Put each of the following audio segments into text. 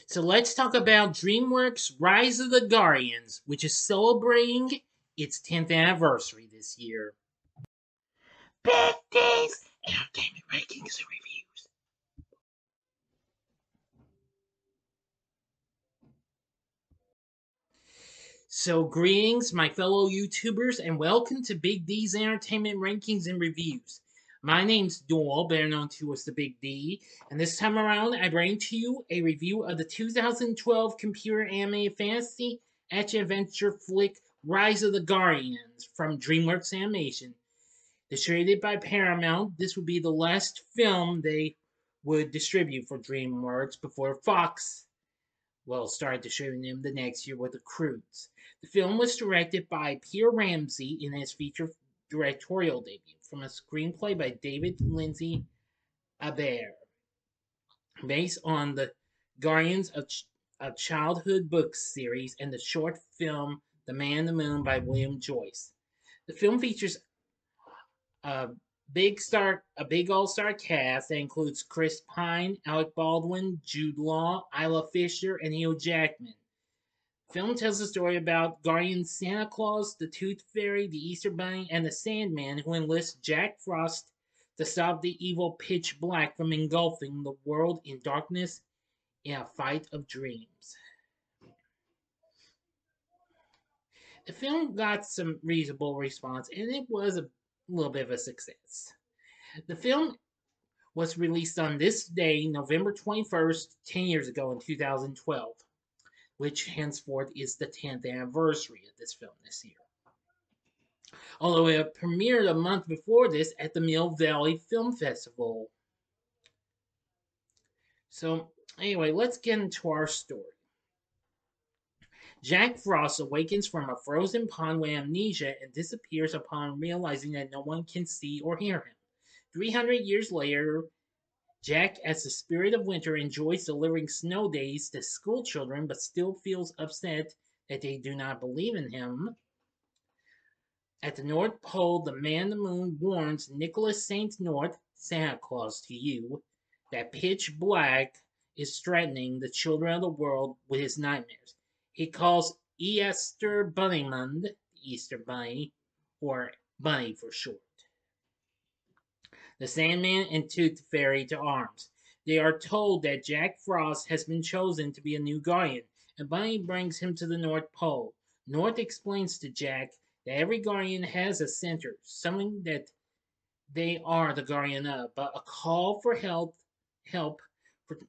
So let's talk about DreamWorks Rise of the Guardians, which is celebrating its 10th anniversary this year. Big D's Entertainment Rankings and Reviews. So, greetings, my fellow YouTubers, and welcome to Big D's Entertainment Rankings and Reviews. My name's Doyle, better known to as the Big D, and this time around I bring to you a review of the 2012 computer animated fantasy action adventure flick Rise of the Guardians from Dreamworks Animation. Distributed by Paramount, this would be the last film they would distribute for DreamWorks before Fox started distributing them the next year with The Croods. The film was directed by Peter Ramsey in his feature directorial debut from a screenplay by David Lindsay Abair, based on the Guardians of a Childhood Books series and the short film The Man in the Moon by William Joyce. The film features a big all-star cast that includes Chris Pine, Alec Baldwin, Jude Law, Isla Fisher, and Hugh Jackman. The film tells a story about Guardian Santa Claus, the Tooth Fairy, the Easter Bunny, and the Sandman who enlist Jack Frost to stop the evil Pitch Black from engulfing the world in darkness in a fight of dreams. The film got some reasonable response, and it was a little bit of a success. The film was released on this day, November 21st, 10 years ago in 2012, which henceforth is the 10th anniversary of this film this year. Although it premiered a month before this at the Mill Valley Film Festival. So, anyway, let's get into our story. Jack Frost awakens from a frozen pond with amnesia and disappears upon realizing that no one can see or hear him. 300 years later, Jack, as the spirit of winter, enjoys delivering snow days to school children but still feels upset that they do not believe in him. At the North Pole, the Man in the Moon warns Nicholas St. North, Santa Claus to you, that Pitch Black is threatening the children of the world with his nightmares. He calls Easter Bunnymund, the Easter Bunny, or Bunny for short, the Sandman and Tooth Fairy to arms. They are told that Jack Frost has been chosen to be a new guardian, and Bunny brings him to the North Pole. North explains to Jack that every guardian has a center, something that they are the guardian of, but a call for help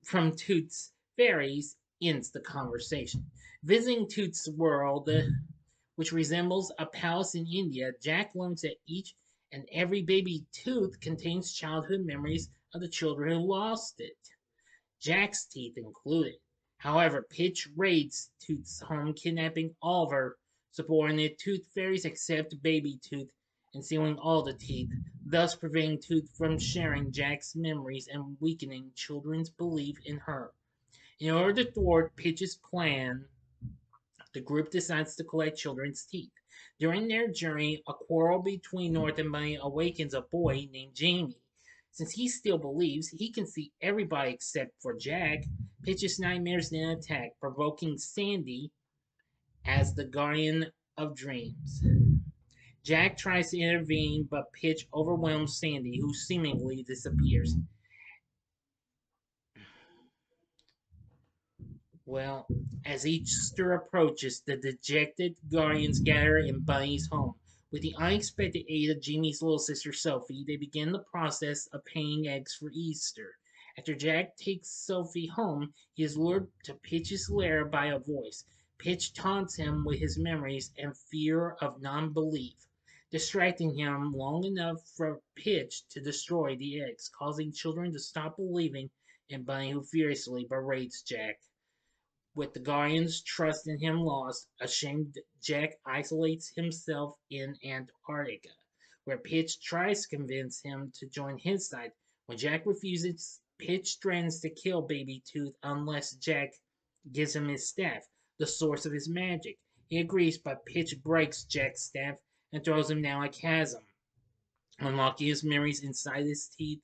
from Tooth's fairies ends the conversation. Visiting Tooth's world, which resembles a palace in India, Jack learns that each and every baby tooth contains childhood memories of the children who lost it, Jack's teeth included. However, Pitch raids Tooth's home, kidnapping all of her subordinate tooth fairies except Baby Tooth and stealing all the teeth, thus preventing Tooth from sharing Jack's memories and weakening children's belief in her. In order to thwart Pitch's plan, the group decides to collect children's teeth. During their journey, a quarrel between North and Bunny awakens a boy named Jamie. Since he still believes he can see everybody except for Jack, Pitch's nightmares then attack, provoking Sandy as the guardian of dreams. Jack tries to intervene, but Pitch overwhelms Sandy, who seemingly disappears. Well, as Easter approaches, the dejected guardians gather in Bunny's home. With the unexpected aid of Jamie's little sister Sophie, they begin the process of painting eggs for Easter. After Jack takes Sophie home, he is lured to Pitch's lair by a voice. Pitch taunts him with his memories and fear of non-belief, distracting him long enough for Pitch to destroy the eggs, causing children to stop believing in Bunny, who furiously berates Jack. With the Guardians' trust in him lost, ashamed, Jack isolates himself in Antarctica, where Pitch tries to convince him to join his side. When Jack refuses, Pitch threatens to kill Baby Tooth unless Jack gives him his staff, the source of his magic. He agrees, but Pitch breaks Jack's staff and throws him down a chasm. Unlocking his memories inside his teeth,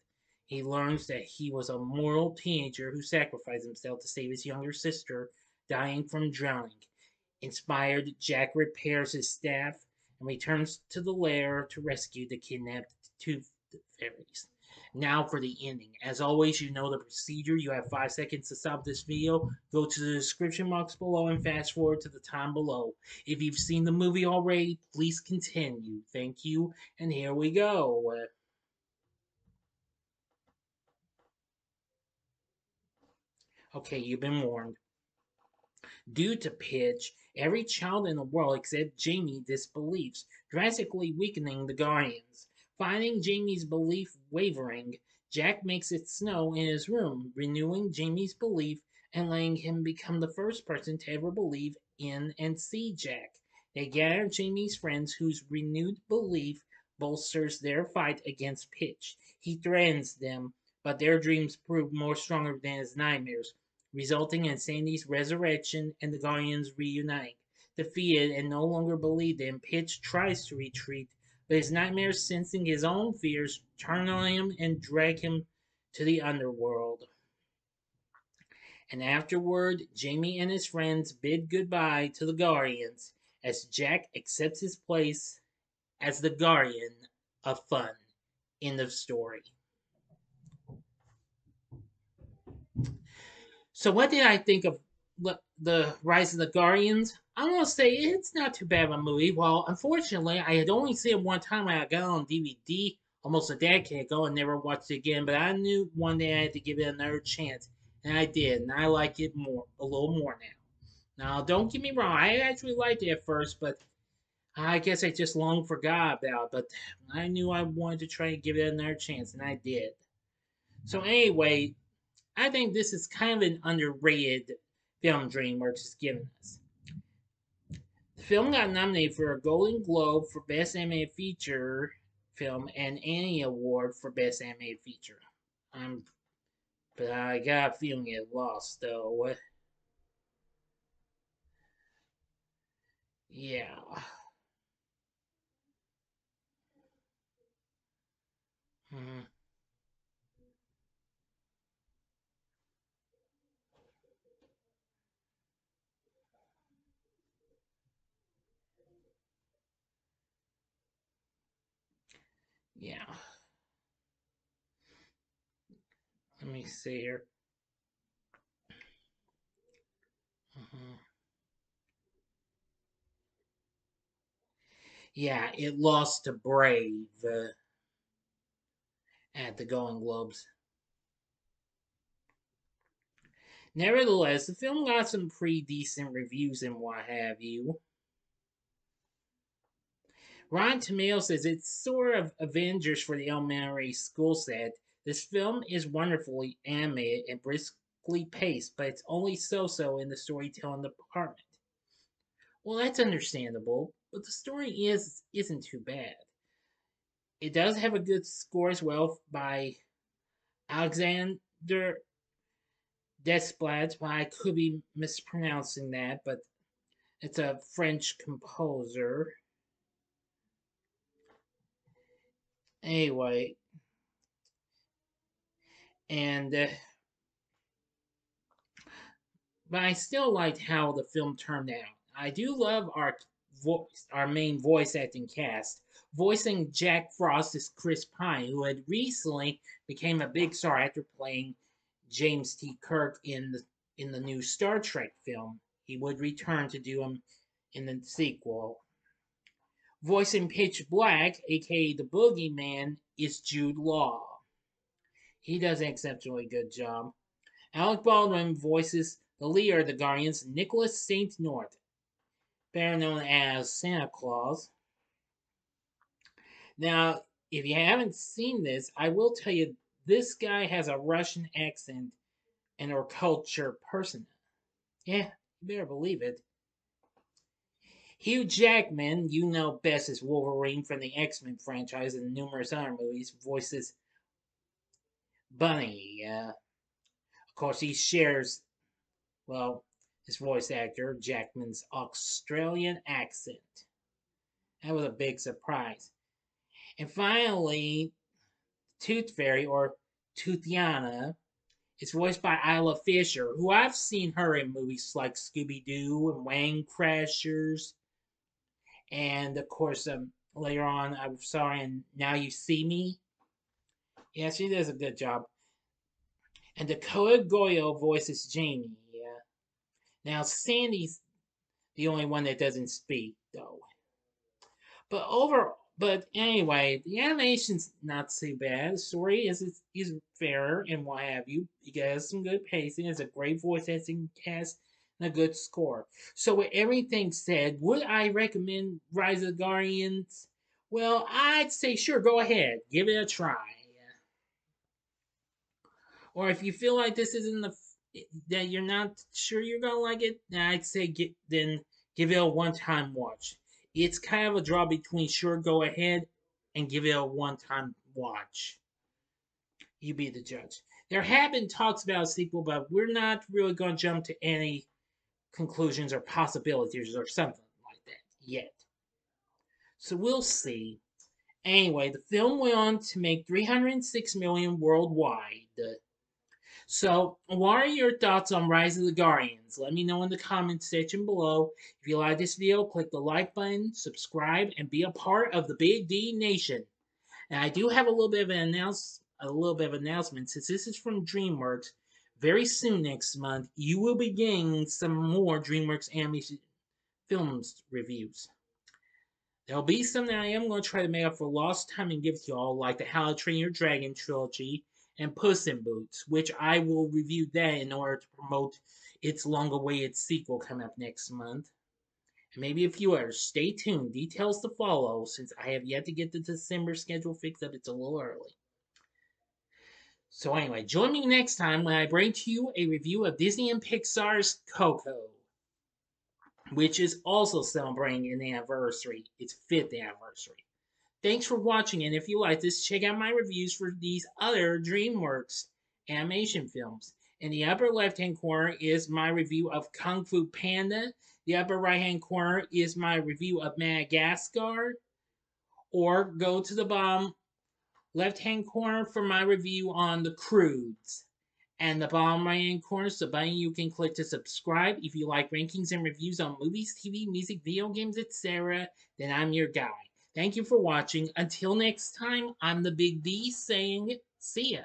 He learns that he was a moral teenager who sacrificed himself to save his younger sister, dying from drowning. Inspired, Jack repairs his staff and returns to the lair to rescue the kidnapped tooth fairies. Now for the ending. As always, you know the procedure. You have 5 seconds to stop this video. Go to the description box below and fast forward to the time below. If you've seen the movie already, please continue. Thank you, and here we go. Okay, you've been warned. Due to pitch, every child in the world except Jamie disbelieves, drastically weakening the Guardians. Finding Jamie's belief wavering, Jack makes it snow in his room, renewing Jamie's belief and letting him become the first person to ever believe in and see Jack. They gather Jamie's friends, whose renewed belief bolsters their fight against Pitch. He threatens them, but their dreams prove more stronger than his nightmares, resulting in Sandy's resurrection and the Guardians reuniting. Defeated and no longer believed in, Pitch tries to retreat, but his nightmares, sensing his own fears, turn on him and drag him to the underworld. And afterward, Jamie and his friends bid goodbye to the Guardians as Jack accepts his place as the Guardian of Fun. End of story. So, what did I think of the Rise of the Guardians? I'm gonna say it's not too bad of a movie. Well, unfortunately, I had only seen it one time when I got it on DVD almost a decade ago and never watched it again. But I knew one day I had to give it another chance, and I did, and I like it a little more now. Now, don't get me wrong, I actually liked it at first, but I guess I just long forgot about it. But I knew I wanted to try and give it another chance, and I did. So anyway, I think this is kind of an underrated film DreamWorks has given us. The film got nominated for a Golden Globe for Best Animated Feature Film and Annie Award for Best Animated Feature. I'm, but I got a feeling it lost though. Yeah. Mhm. Yeah. Let me see here. Mhm. Yeah, it lost to Brave at the Golden Globes. Nevertheless, the film got some pretty decent reviews and what have you. Rotten Tomatoes says it's sort of Avengers for the elementary school set. This film is wonderfully animated and briskly paced, but it's only so-so in the storytelling department. Well, that's understandable, but the story isn't too bad. It does have a good score as well by Alexander Desplat. Well, I could be mispronouncing that, but it's a French composer. Anyway, and but I still liked how the film turned out. I do love our main voice acting cast. Voicing Jack Frost is Chris Pine, who had recently became a big star after playing James T. Kirk in the new Star Trek film. He would return to do him in the sequel. Voicing Pitch Black, aka the Boogeyman, is Jude Law. He does an exceptionally good job. Alec Baldwin voices the leader of the Guardians, Nicholas St. North, better known as Santa Claus. Now, if you haven't seen this, I will tell you this guy has a Russian accent and a culture person. Yeah, you better believe it. Hugh Jackman, you know best as Wolverine from the X-Men franchise and numerous other movies, voices Bunny. Of course, he shares, well, his voice actor, Jackman's Australian accent. That was a big surprise. And finally, Tooth Fairy, or Tutiana. It's voiced by Isla Fisher, who I've seen her in movies like Scooby Doo and Wang Crashers, and of course, later on I saw her in Now You See Me. Yeah, she does a good job. And Dakota Goyo voices Jamie. Yeah. Now Sandy's the only one that doesn't speak though. But anyway, the animation's not too bad. The story is fairer and what have you. It has some good pacing. It's a great voice acting cast and a good score. So with everything said, would I recommend Rise of the Guardians? Well, I'd say sure, go ahead, give it a try. Or if you feel like this isn't the that you're not sure you're gonna like it, then I'd say then give it a one-time watch. It's kind of a draw between sure go ahead and give it a one-time watch. You be the judge. There have been talks about a sequel, but we're not really going to jump to any conclusions or possibilities or something like that yet. So we'll see. Anyway, the film went on to make 306 million worldwide. So, what are your thoughts on Rise of the Guardians? Let me know in the comments section below. If you like this video, click the like button, subscribe, and be a part of the Big D Nation. And I do have a little bit of an announcement since this is from DreamWorks. Very soon next month, you will be getting some more DreamWorks Animation Films reviews. There'll be some that I am going to try to make up for lost time and give to y'all, like the How to Train Your Dragon trilogy and Puss in Boots, which I will review that in order to promote its long-awaited sequel coming up next month. And maybe a few others. Stay tuned. Details to follow, since I have yet to get the December schedule fixed up. It's a little early. So anyway, join me next time when I bring to you a review of Disney and Pixar's Coco, which is also celebrating an anniversary, its 5th anniversary. Thanks for watching, and if you like this, check out my reviews for these other DreamWorks animation films. In the upper left-hand corner is my review of Kung Fu Panda. The upper right-hand corner is my review of Madagascar. Or go to the bottom left-hand corner for my review on The Croods. And the bottom right-hand corner is the button you can click to subscribe. If you like rankings and reviews on movies, TV, music, video games, etc., then I'm your guy. Thank you for watching. Until next time, I'm the Big D saying, see ya.